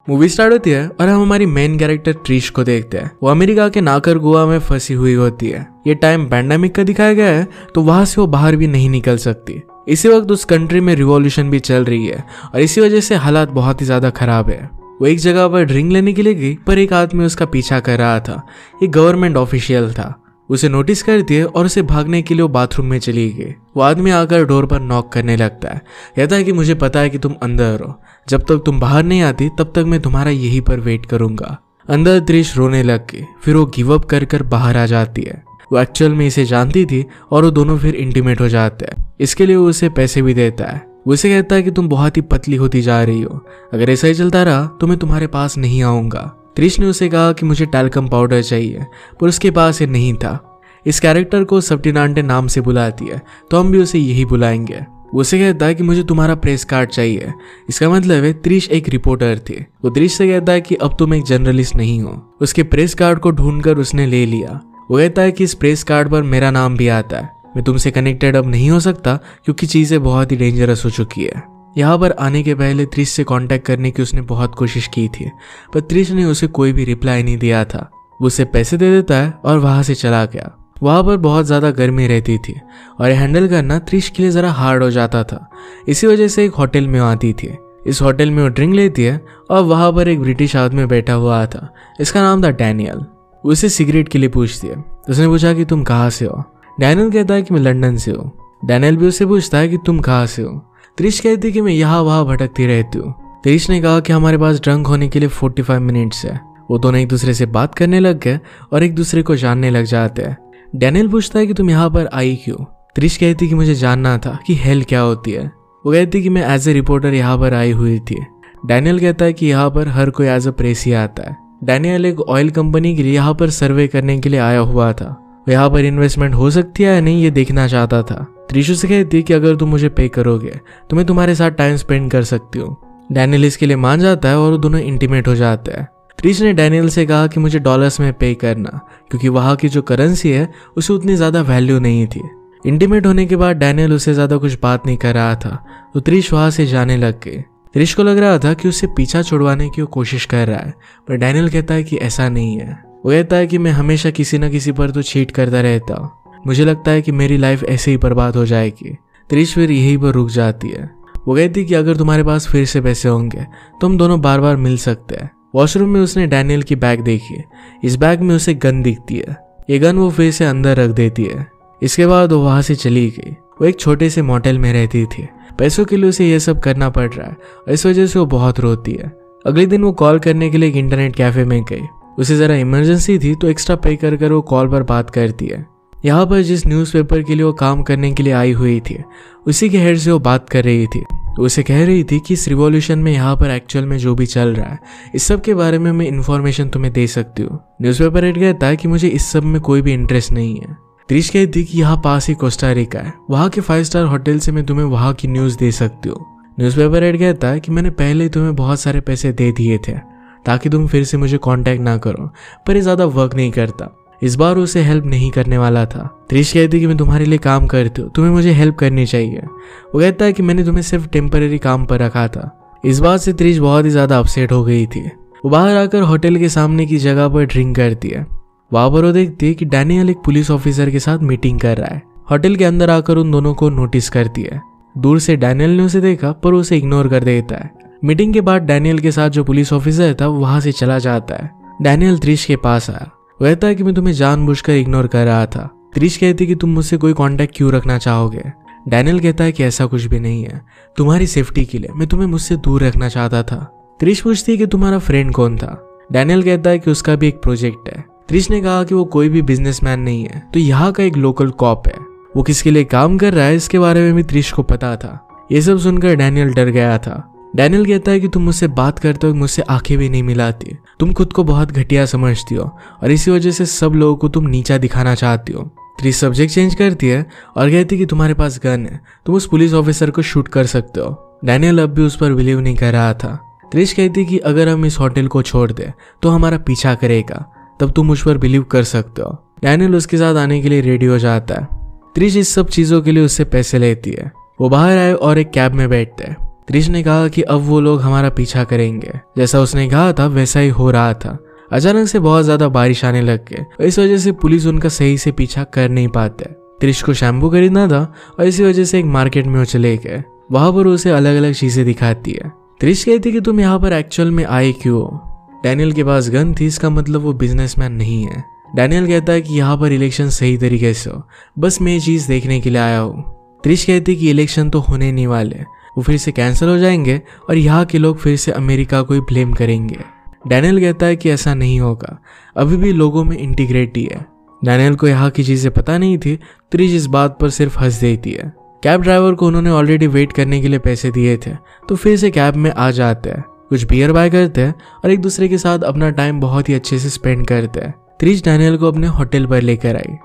Movie start होती है और हम हमारी मेन कैरेक्टर ट्रिश को देखते हैं। वो अमेरिका के नाकर गोवा में फंसी हुई होती है। ये टाइम पैंडेमिक का दिखाया गया है, तो वहां से वो बाहर भी नहीं निकल सकती। इसी वक्त उस कंट्री में रिवॉल्यूशन भी चल रही है और इसी वजह से हालात बहुत ही ज्यादा खराब है। वो एक जगह पर ड्रिंक लेने के लिए गई, पर एक आदमी उसका पीछा कर रहा था। ये गवर्नमेंट ऑफिशियल था। उसे नोटिस करती है और उसे भागने के लिए वो बाथरूम में चली गई। वो आदमी आकर डोर पर नॉक करने लगता है। कहता है कि मुझे पता है कि तुम अंदर हो, जब तक तुम बाहर नहीं आती तब तक मैं तुम्हारा यहीं पर वेट करूंगा। अंदर त्रिश रोने लग गई। फिर वो गिव अप कर बाहर आ जाती है। वो एक्चुअल में इसे जानती थी और वो दोनों फिर इंटीमेट हो जाते हैं। इसके लिए वो उसे पैसे भी देता है। वो उसे कहता है कि तुम बहुत ही पतली होती जा रही हो, अगर ऐसा ही चलता रहा तो मैं तुम्हारे पास नहीं आऊंगा। त्रिश ने उसे कहा कि मुझे टैल्कम पाउडर चाहिए, पर उसके पास ये नहीं था। इस कैरेक्टर को सब्टिनांटे नाम से बुलाती है, तो हम भी उसे यही बुलाएंगे। उसे कहता है कि मुझे तुम्हारा प्रेस कार्ड चाहिए। इसका मतलब है त्रिश एक रिपोर्टर थी। वो त्रिश से कहता है कि अब तुम एक जर्नलिस्ट नहीं हो। उसके प्रेस कार्ड को ढूंढकर उसने ले लिया। वो कहता है कि इस प्रेस कार्ड पर मेरा नाम भी आता है। मैं तुमसे कनेक्टेड अब नहीं हो सकता क्योंकि चीजें बहुत ही डेंजरस हो चुकी है। यहाँ पर आने के पहले त्रिश से कांटेक्ट करने की उसने बहुत कोशिश की थी, पर त्रिश ने उसे कोई भी रिप्लाई नहीं दिया था। वो उसे पैसे दे देता है और वहां से चला गया। वहां पर बहुत ज्यादा गर्मी रहती थी और हैंडल करना त्रिश के लिए जरा हार्ड हो जाता था। इसी वजह से एक होटल में आती थी। इस होटल में वो ड्रिंक लेती है और वहां पर एक ब्रिटिश आदमी बैठा हुआ था। इसका नाम था डैनियल। उसे सिगरेट के लिए पूछती है। उसने पूछा कि तुम कहाँ से हो। डैनियल कहता है कि मैं लंदन से हूँ। डैनियल भी उससे पूछता है कि तुम कहाँ से हो। त्रिश कहती है कि मैं यहाँ वहां भटकती रहती हूँ। त्रिश ने कहा कि हमारे पास ड्रंक होने के लिए 45 मिनट्स है। वो दोनों एक दूसरे से बात करने लग गए और एक दूसरे को जानने लग जाते हैं। डैनियल पूछता है कि तुम यहाँ पर आई क्यों। त्रिश कहती कि मुझे जानना था कि हेल क्या होती है। वो कहती कि मैं एज ए रिपोर्टर यहाँ पर आई हुई थी। डैनियल कहता है कि यहाँ पर हर कोई एज ए प्रेस ही आता है। डैनियल एक ऑयल कंपनी के लिए यहाँ पर सर्वे करने के लिए आया हुआ था। वो यहाँ पर इन्वेस्टमेंट हो सकती है या नहीं ये देखना चाहता था। त्रिश से कहती कि अगर तुम मुझे पे करोगे तो मैं तुम्हारे साथ टाइम स्पेंड कर सकती हूँ। डैनियल इसके लिए मान जाता है और वो दोनों इंटीमेट हो जाते हैं। त्रिश ने डैनियल से कहा कि मुझे डॉलर्स में पे करना, क्योंकि वहां की जो करेंसी है उसे उतनी ज्यादा वैल्यू नहीं थी। इंटीमेट होने के बाद डैनियल उससे ज्यादा कुछ बात नहीं कर रहा था, तो त्रिश वहां से जाने लग गई। त्रिश को लग रहा था कि उससे पीछा छुड़वाने की वो कोशिश कर रहा है, पर डैनियल कहता है कि ऐसा नहीं है। वो कहता है कि मैं हमेशा किसी न किसी पर तो चीट करता रहता हूँ। मुझे लगता है कि मेरी लाइफ ऐसे ही बर्बाद हो जाएगी। त्रिश फिर यहीं पर रुक जाती है। वो कहती कि अगर तुम्हारे पास फिर से पैसे होंगे तो हम दोनों बार बार मिल सकते हैं। वॉशरूम में उसने डैनियल की बैग देखी। इस बैग में उसे गन दिखती है। ये गन वो फिर से अंदर रख देती है। इसके बाद वो वहां से चली गई। वो एक छोटे से मोटेल में रहती थी। पैसों के लिए उसे यह सब करना पड़ रहा है और इस वजह से वो बहुत रोती है। अगले दिन वो कॉल करने के लिए एक इंटरनेट कैफे में गई। उसे जरा इमरजेंसी थी तो एक्स्ट्रा पे कर वो कॉल पर बात करती है। यहाँ पर जिस न्यूज़पेपर के लिए वो काम करने के लिए आई हुई थी उसी के हेड से वो बात कर रही थी। तो उसे कह रही थी कि इस रिवॉल्यूशन में यहाँ पर एक्चुअल में जो भी चल रहा है इस सब के बारे में मैं इन्फॉर्मेशन तुम्हें दे सकती हूँ। न्यूज़पेपर हेड कहता है कि मुझे इस सब में कोई भी इंटरेस्ट नहीं है। त्रिश कहती कि यहाँ पास ही कोस्टा रिका है, वहाँ के 5 स्टार होटल से मैं तुम्हें वहाँ की न्यूज़ दे सकती हूँ। न्यूज़पेपर हेड कहता है कि मैंने पहले तुम्हें बहुत सारे पैसे दे दिए थे ताकि तुम फिर से मुझे कांटेक्ट ना करो, पर ये ज़्यादा वर्क नहीं करता। इस बार उसे हेल्प नहीं करने वाला था। त्रिश कहती कि मैं तुम्हारे लिए काम करती हूँ, तुम्हें मुझे हेल्प करनी चाहिए। वो कहता है कि मैंने तुम्हें सिर्फ टेम्पररी काम पर रखा था। इस बात से त्रिश बहुत ही ज्यादा अपसेट हो गई थी। वो बाहर आकर होटल के सामने की जगह पर ड्रिंक करती है। वहां पर वो देखती है कि डैनियल एक पुलिस ऑफिसर के साथ मीटिंग कर रहा है। होटल के अंदर आकर उन दोनों को नोटिस करती है। दूर से डैनियल ने उसे देखा पर उसे इग्नोर कर देता है। मीटिंग के बाद डैनियल के साथ जो पुलिस ऑफिसर था वो वहां से चला जाता है। डैनियल त्रिश के पास आया। वो कहता है कि मैं तुम्हें जानबूझकर इग्नोर कर रहा था। त्रिश कहती कि तुम मुझसे कोई कांटेक्ट क्यों रखना चाहोगे। डैनियल कहता है कि ऐसा कुछ भी नहीं है, तुम्हारी सेफ्टी के लिए मैं तुम्हें मुझसे दूर रखना चाहता था। त्रिश पूछती है कि तुम्हारा फ्रेंड कौन था। डैनियल कहता है कि उसका भी एक प्रोजेक्ट है। त्रिश ने कहा कि वो कोई भी बिजनेसमैन नहीं है, तो यहाँ का एक लोकल कॉप है। वो किसके लिए काम कर रहा है इसके बारे में भी त्रिश को पता था। ये सब सुनकर डैनियल डर गया था। डैनियल कहता है कि तुम मुझसे बात करते हो, मुझसे आंखें भी नहीं मिलाती। तुम खुद को बहुत घटिया समझती हो और इसी वजह से सब लोगों को तुम नीचा दिखाना चाहती हो। त्रिश सब्जेक्ट चेंज करती है और कहती कि तुम्हारे पास गन है, तुम उस पुलिस ऑफिसर को शूट कर सकते हो। डैनियल अब भी उस पर बिलीव नहीं कर रहा था। त्रिश कहती कि अगर हम इस होटल को छोड़ दे तो हमारा पीछा करेगा, तब तुम मुझ पर बिलीव कर सकते हो। डैनियल उसके साथ आने के लिए रेडी हो जाता है। त्रिश इस सब चीजों के लिए उससे पैसे लेती है। वो बाहर आए और एक कैब में बैठते हैं। त्रिश ने कहा कि अब वो लोग हमारा पीछा करेंगे। जैसा उसने कहा था वैसा ही हो रहा था। अचानक से बहुत ज्यादा बारिश आने लग गई। इस वजह से पुलिस उनका सही से पीछा कर नहीं पाते। त्रिश को शैम्पू खरीदना था और इसी वजह से एक मार्केट में वो चले गए। वहां पर उसे अलग अलग चीजें दिखाती है। त्रिश कहती कि तुम यहाँ पर एक्चुअल में आए क्यों हो? डैनियल के पास गन थी, इसका मतलब वो बिजनेसमैन नहीं है। डैनियल कहता है कि यहाँ पर इलेक्शन सही तरीके से हो, बस मैं ये चीज देखने के लिए आया हूँ। त्रिश कहती कि इलेक्शन तो होने नहीं वाले, वो फिर से कैंसिल हो जाएंगे और यहाँ के लोग फिर से अमेरिका को ही ब्लेम करेंगे। डैनियल कहता है कि ऐसा नहीं होगा, अभी भी लोगों में इंटीग्रिटी है। डैनियल को यहाँ की चीजें पता नहीं थी। त्रिश इस बात पर सिर्फ हंस देती है। कैब ड्राइवर को उन्होंने ऑलरेडी वेट करने के लिए पैसे दिए थे, तो फिर से कैब में आ जाते हैं, कुछ बियर बाय करते हैं और एक दूसरे के साथ अपना टाइम बहुत ही अच्छे से स्पेंड करते हैं। त्रिश डैनियल को अपने होटल पर लेकर आई।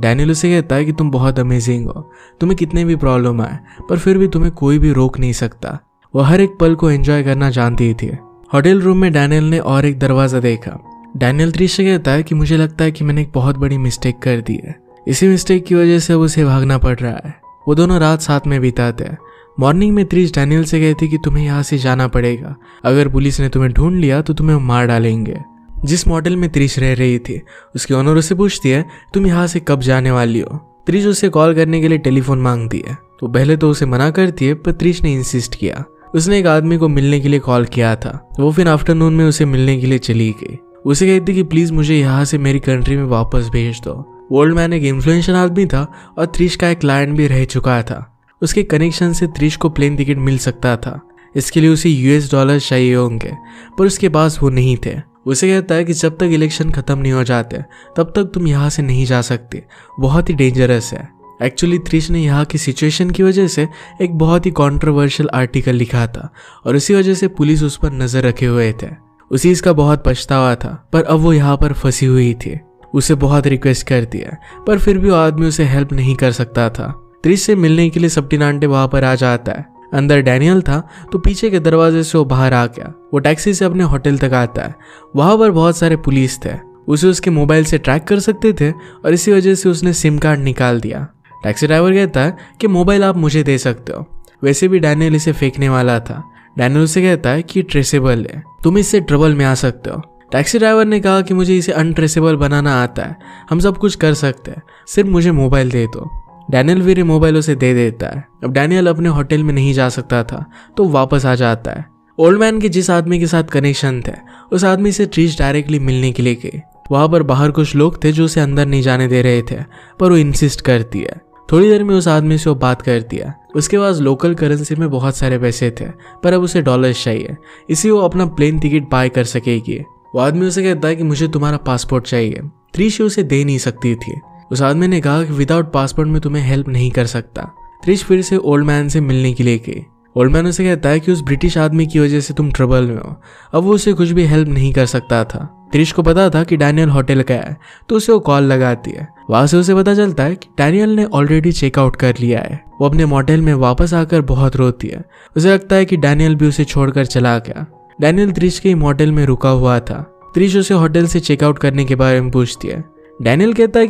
डैनियल उसे कहता है कि तुम बहुत अमेजिंग हो, तुम्हें कितने भी प्रॉब्लम आए पर फिर भी तुम्हें कोई भी रोक नहीं सकता। वो हर एक पल को एंजॉय करना जानती थी। होटल रूम में डैनियल ने और एक दरवाजा देखा। डैनियल त्रिश से कहता है कि मुझे लगता है कि मैंने एक बहुत बड़ी मिस्टेक कर दी है, इसी मिस्टेक की वजह से अब उसे भागना पड़ रहा है। वो दोनों रात साथ में बिताते हैं। मॉर्निंग में त्रिश डैनियल से कहती कि तुम्हें यहाँ से जाना पड़ेगा, अगर पुलिस ने तुम्हें ढूंढ लिया तो तुम्हें मार डालेंगे। जिस मॉडल में त्रिश रह रही थी उसकी ओनर उससे पूछती है तुम यहाँ से कब जाने वाली हो। त्रिश उसे कॉल करने के लिए टेलीफोन मांगती है, तो पहले तो उसे मना करती है, पर त्रिश ने इंसिस्ट किया। उसने एक आदमी को मिलने के लिए कॉल किया था, वो फिर आफ्टरनून में उसे मिलने के लिए चली गई। उसे कहती कि प्लीज मुझे यहाँ से मेरी कंट्री में वापस भेज दो। ओल्ड मैन एक इन्फ्लुएंशियल आदमी था और त्रिश का एक क्लाइंट भी रह चुका था। उसके कनेक्शन से त्रिश को प्लेन टिकट मिल सकता था। इसके लिए उसे $US चाहिए होंगे, पर उसके पास वो नहीं थे। उसे कहता है कि जब तक इलेक्शन खत्म नहीं हो जाते तब तक तुम यहाँ से नहीं जा सकते, बहुत ही डेंजरस है। एक्चुअली त्रिश ने यहाँ की सिचुएशन की वजह से एक बहुत ही कंट्रोवर्शियल आर्टिकल लिखा था और इसी वजह से पुलिस उस पर नजर रखे हुए थे। उसी इसका बहुत पछतावा था, पर अब वो यहाँ पर फंसी हुई थी। उसे बहुत रिक्वेस्ट करती है, पर फिर भी वो आदमी उसे हेल्प नहीं कर सकता था। त्रिश से मिलने के लिए सप्टिनांटे वहां पर आ जाता है। अंदर डैनियल था, तो पीछे के दरवाजे से वो बाहर आ गया। वो टैक्सी से अपने होटल तक आता है। वहां पर बहुत सारे पुलिस थे, उसे उसके मोबाइल से ट्रैक कर सकते थे और इसी वजह से उसने सिम कार्ड निकाल दिया। टैक्सी ड्राइवर कहता है कि मोबाइल आप मुझे दे सकते हो। वैसे भी डैनियल इसे फेंकने वाला था। डैनियल उसे कहता है कि ट्रेसेबल है, तुम इससे ट्रबल में आ सकते हो। टैक्सी ड्राइवर ने कहा कि मुझे इसे अनट्रेसेबल बनाना आता है, हम सब कुछ कर सकते हैं, सिर्फ मुझे मोबाइल दे दो। डैनियल फिर मोबाइल उसे दे देता है। अब डैनियल अपने होटल में नहीं जा सकता था, तो वापस आ जाता है। ओल्ड मैन के जिस आदमी के साथ कनेक्शन थे उस आदमी से त्रिश डायरेक्टली मिलने के लिए गई। वहां पर बाहर कुछ लोग थे जो उसे अंदर नहीं जाने दे रहे थे, पर वो इंसिस्ट करती है। थोड़ी देर में उस आदमी से वो बात करती है। उसके पास लोकल करेंसी में बहुत सारे पैसे थे, पर अब उसे डॉलर्स चाहिए, इसी वो अपना प्लेन टिकट बाय कर सकेगी। वो आदमी उसे कहता है कि मुझे तुम्हारा पासपोर्ट चाहिए। त्रिश उसे दे नहीं सकती थी। उस आदमी ने कहा कि विदाउट पासपोर्ट में तुम्हें हेल्प नहीं कर सकता। त्रिश फिर से ओल्ड मैन से मिलने के लिए गई। ओल्ड मैन उसे कहता है कि उस ब्रिटिश आदमी की वजह से तुम ट्रबल में हो, अब वो उसे कुछ भी हेल्प नहीं कर सकता था। त्रिश को पता था कि डैनियल होटल गया है, तो उसे वो कॉल लगाती है। वहां से उसे पता चलता है कि डैनियल ने ऑलरेडी चेकआउट कर लिया है। वो अपने मॉडल में वापस आकर बहुत रोती है। उसे लगता है कि डैनियल भी उसे छोड़कर चला गया। डैनियल त्रिश के मॉडल में रुका हुआ था। त्रिश उसे होटल से चेकआउट करने के बारे में पूछती है। डैनियल कहता है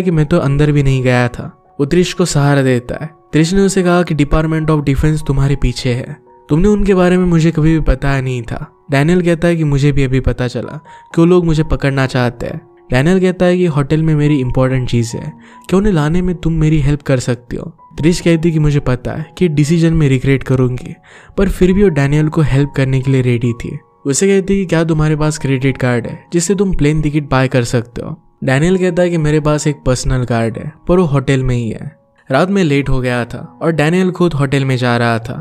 कि मैं तो अंदर भी नहीं गया था। वो त्रिश को सहारा देता है। त्रिश ने उसे कहा कि डिपार्टमेंट ऑफ डिफेंस तुम्हारे पीछे है, तुमने उनके बारे में मुझे कभी भी पता नहीं था। डैनियल कहता है कि मुझे भी अभी पता चला कि वो लोग मुझे पकड़ना चाहते हैं। डैनियल कहता है कि होटल में मेरी इंपॉर्टेंट चीज है, कि उन्हें लाने में तुम मेरी हेल्प कर सकती हो। त्रिश कहती कि मुझे पता है कि डिसीजन में रिग्रेट करूंगी, पर फिर भी वो डैनियल को हेल्प करने के लिए रेडी थी। उसे कहती कि क्या तुम्हारे पास क्रेडिट कार्ड है जिससे तुम प्लेन टिकट बाय कर सकते हो। डैनियल कहता है कि मेरे पास एक पर्सनल कार्ड है, पर वो होटल में ही है। रात में लेट हो गया था और डैनियल खुद होटल में जा रहा था।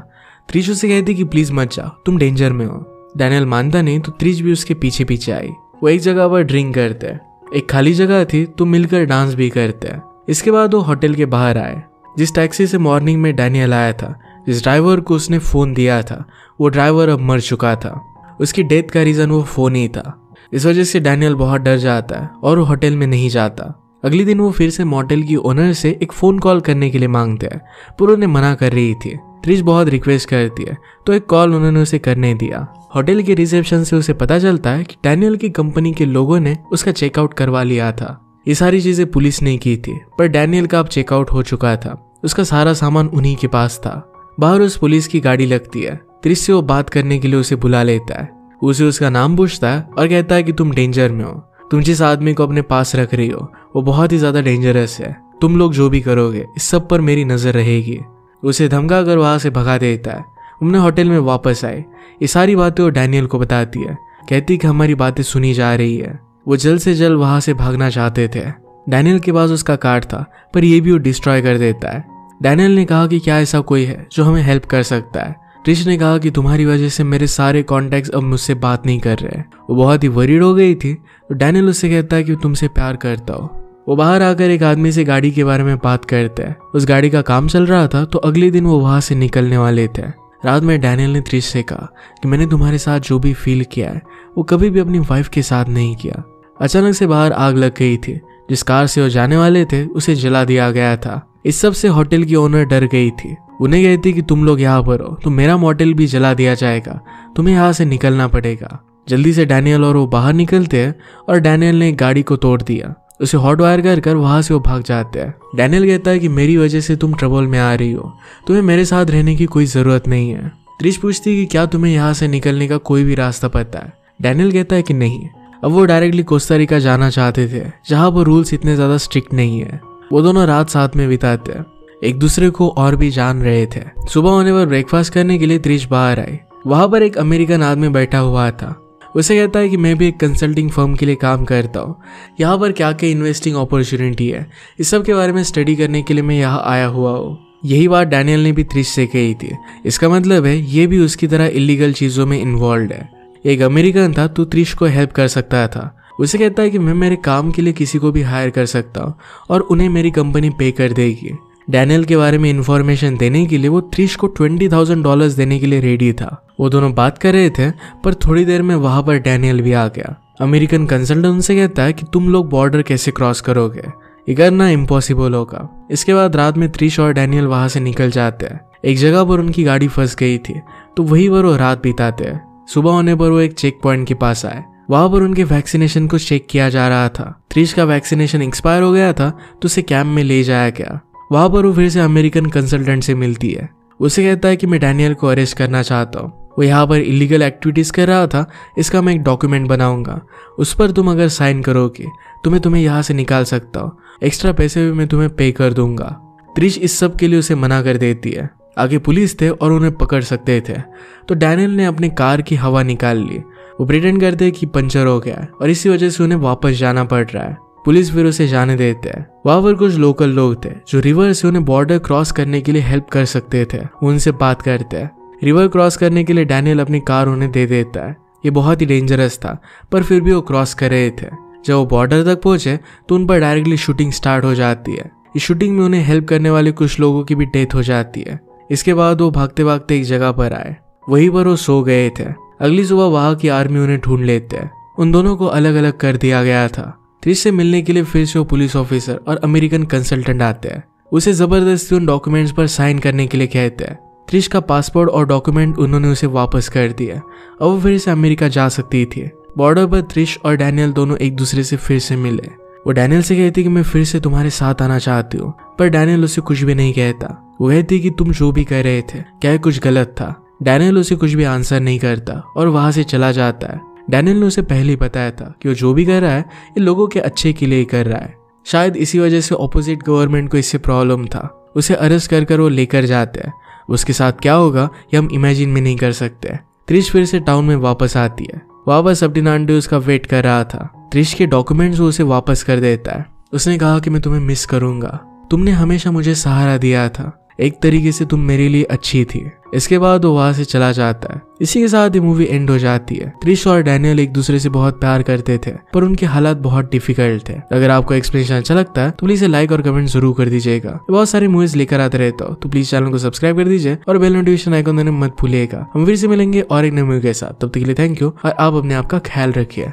त्रिश उसे कहती कि प्लीज मत जाओ, तुम डेंजर में हो। डैनियल मानता नहीं, तो त्रिश भी उसके पीछे पीछे आई। वो एक जगह पर ड्रिंक करते हैं, एक खाली जगह थी तो मिलकर डांस भी करते हैं। इसके बाद वो होटल के बाहर आए। जिस टैक्सी से मॉर्निंग में डैनियल आया था, जिस ड्राइवर को उसने फोन दिया था, वो ड्राइवर अब मर चुका था। उसकी डेथ का रीजन वो फोन ही था। इस वजह से डैनियल बहुत डर जाता है और वो होटल में नहीं जाता। अगले दिन वो फिर से मॉडल की ओनर से एक फोन कॉल करने के लिए मांगते हैं, पर उन्हें मना कर रही थी। त्रिश बहुत रिक्वेस्ट करती है, तो एक कॉल उन्होंने उसे करने दिया। होटल के रिसेप्शन से उसे पता चलता है कि डैनियल की कंपनी के लोगों ने उसका चेकआउट करवा लिया था। ये सारी चीजें पुलिस ने की थी, पर डैनियल का अब चेकआउट हो चुका था। उसका सारा सामान उन्हीं के पास था। बाहर उस पुलिस की गाड़ी लगती है। त्रिश से वो बात करने के लिए उसे बुला लेता है। उसे उसका नाम पूछता है और कहता है कि तुम डेंजर में हो। तुम जिस आदमी को अपने पास रख रही हो वो बहुत ही ज्यादा डेंजरस है। तुम लोग जो भी करोगे इस सब पर मेरी नजर रहेगी। उसे धमका कर वहां से भगा देता है। उन्हें होटल में वापस आए। ये सारी बातें वो डैनियल को बताती है। कहती कि हमारी बातें सुनी जा रही है। वो जल्द से जल्द वहां से भागना चाहते थे। डैनियल के पास उसका कार्ड था पर ये भी वो डिस्ट्रॉय कर देता है। डैनियल ने कहा कि क्या ऐसा कोई है जो हमें हेल्प कर सकता है। ट्रिश ने कहा कि तुम्हारी वजह से मेरे सारे कॉन्टैक्ट्स अब मुझसे बात नहीं कर रहे। वो बहुत ही वरीड हो गई थी। तो डैनियल उससे कहता है कि तुमसे प्यार करता हो। वो बाहर आकर एक आदमी से गाड़ी के बारे में बात करता है। उस गाड़ी का काम चल रहा था तो अगले दिन वो वहां से निकलने वाले थे। रात में डैनियल ने त्रिश से कहा कि मैंने तुम्हारे साथ जो भी फील किया है वो कभी भी अपनी वाइफ के साथ नहीं किया। अचानक से बाहर आग लग गई थी। जिस कार से वो जाने वाले थे उसे जला दिया गया था। इस सब से होटल की ओनर डर गई थी। उन्हें कहती कि तुम लोग यहाँ पर हो तो मेरा मोटेल भी जला दिया जाएगा। तुम्हें यहाँ से निकलना पड़ेगा। जल्दी से डैनियल और वो बाहर निकलते हैं और डैनियल ने गाड़ी को तोड़ दिया। उसे हॉट वायर कर वहां से वो भाग जाते हैं। डैनियल कहता है कि मेरी वजह से तुम ट्रबल में आ रही हो। तुम्हें मेरे साथ रहने की कोई जरूरत नहीं है। त्रिश पूछती कि क्या तुम्हें यहाँ से निकलने का कोई भी रास्ता पता है। डैनियल कहता है कि नहीं। अब वो डायरेक्टली कोस्टा रिका जाना चाहते थे जहाँ पर रूल्स इतने ज्यादा स्ट्रिक्ट नहीं है। वो दोनों रात साथ में बिताते हैं। एक दूसरे को और भी जान रहे थे। सुबह होने पर ब्रेकफास्ट करने के लिए त्रिश बाहर आई। वहां पर एक अमेरिकन आदमी बैठा हुआ था। उसे कहता है कि मैं भी एक कंसल्टिंग फर्म के लिए काम करता हूँ। यहाँ पर क्या क्या इन्वेस्टिंग अपॉर्चुनिटी है इस सब के बारे में स्टडी करने के लिए मैं यहाँ आया हुआ हूँ। यही बात डैनियल ने भी त्रिश से कही थी। इसका मतलब है ये भी उसकी तरह इलीगल चीजों में इन्वॉल्व है। एक अमेरिकन था तो त्रिश को हेल्प कर सकता था। उसे कहता है कि मैं मेरे काम के लिए किसी को भी हायर कर सकता हूँ और उन्हें मेरी कंपनी पे कर देगी। डैनियल के बारे में इंफॉर्मेशन देने के लिए वो त्रिश को $20,000 देने के लिए रेडी था। वो दोनों बात कर रहे थे पर थोड़ी देर में वहां पर डैनियल भी आ गया। अमेरिकन कंसल्टेंट उनसे कहता है कि तुम लोग बॉर्डर कैसे क्रॉस करोगे, ये करना इम्पॉसिबल होगा। इसके बाद रात में त्रिश और डैनियल वहां से निकल जाते हैं। एक जगह पर उनकी गाड़ी फंस गई थी तो वहीं पर वो रात बिताते हैं। सुबह होने पर वो एक चेक पॉइंट के पास आए। वहां पर उनके वैक्सीनेशन को चेक किया जा रहा था। त्रिश का वैक्सीनेशन एक्सपायर हो गया था तो उसे कैंप में ले जाया गया। वहां पर वो फिर से अमेरिकन कंसल्टेंट से मिलती है। उसे कहता है कि मैं डैनियल को अरेस्ट करना चाहता हूँ। वो यहाँ पर इलीगल एक्टिविटीज कर रहा था। इसका मैं एक डॉक्यूमेंट बनाऊंगा। उस पर तुम अगर साइन करोगे तो मैं तुम्हें यहाँ से निकाल सकता हूँ। एक्स्ट्रा पैसे भी मैं तुम्हें पे कर दूंगा। त्रिश इस सब के लिए उसे मना कर देती है। आगे पुलिस थे और उन्हें पकड़ सकते थे तो डैनियल ने अपनी कार की हवा निकाल ली। वो प्रिटेंड करते हैं कि पंचर हो गया है और इसी वजह से उन्हें वापस जाना पड़ रहा है। पुलिस फिर उसे जाने देते हैं। वहां पर कुछ लोकल लोग थे जो रिवर से उन्हें बॉर्डर क्रॉस करने के लिए हेल्प कर सकते थे। उनसे बात करते हैं। रिवर क्रॉस करने के लिए डैनियल अपनी कार उन्हें दे देता है। ये बहुत ही डेंजरस था पर फिर भी वो क्रॉस कर रहे थे। जब वो बॉर्डर तक पहुंचे तो उन पर डायरेक्टली शूटिंग स्टार्ट हो जाती है। इस शूटिंग में उन्हें हेल्प करने वाले कुछ लोगों की भी डेथ हो जाती है। इसके बाद वो भागते भागते एक जगह पर आए। वहीं पर वो सो गए थे। अगली सुबह वहां की आर्मी उन्हें ढूंढ लेते हैं। उन दोनों को अलग अलग कर दिया गया था। त्रिश से मिलने के लिए फिर से वो पुलिस ऑफिसर और अमेरिकन कंसल्टेंट आते हैं। उसे जबरदस्ती उन डॉक्यूमेंट्स पर साइन करने के लिए कहते हैं। त्रिश का पासपोर्ट और डॉक्यूमेंट उन्होंने उसे वापस कर दिया। अब वो फिर से अमेरिका जा सकती थी। बॉर्डर पर त्रिश और डैनियल दोनों एक दूसरे से फिर से मिले। वो डैनियल से कहती कि मैं फिर से तुम्हारे साथ आना चाहती हूँ पर डैनियल उसे कुछ भी नहीं कहता। वो कहती कि तुम जो भी कर रहे थे क्या कुछ गलत था। डैनियल उसे कुछ भी आंसर नहीं करता और वहां से चला जाता है। डैनियल ने उसे पहले ही बताया था कि वो जो भी कर रहा है ये लोगों के अच्छे के लिए कर रहा है। शायद इसी वजह से ऑपोजिट गवर्नमेंट को इससे प्रॉब्लम था। उसे अरेस्ट कर वो लेकर जाते हैं। उसके साथ क्या होगा ये हम इमेजिन में नहीं कर सकते। त्रिश फिर से टाउन में वापस आती है। वापस सब्डिनांडे उसका वेट कर रहा था। त्रिश के डॉक्यूमेंट्स उसे वापस कर देता है। उसने कहा कि मैं तुम्हें मिस करूंगा। तुमने हमेशा मुझे सहारा दिया था। एक तरीके से तुम मेरे लिए अच्छी थी। इसके बाद वो वहां से चला जाता है। इसी के साथ ये मूवी एंड हो जाती है। त्रिश और डैनियल एक दूसरे से बहुत प्यार करते थे पर उनके हालात बहुत डिफिकल्ट थे। अगर आपको एक्सप्लेनेशन अच्छा लगता है तो प्लीज लाइक और कमेंट जरूर कर दीजिएगा। बहुत सारी मूवीज लेकर आते रहता हूँ तो प्लीज चैनल को सब्सक्राइब कर दीजिए और बेल नोटिफिकेशन आइकन देना मत भूलिएगा। हम फिर से मिलेंगे और एक नई मूवी के साथ। तब तक के लिए थैंक यू और आप अपने आप का ख्याल रखिए।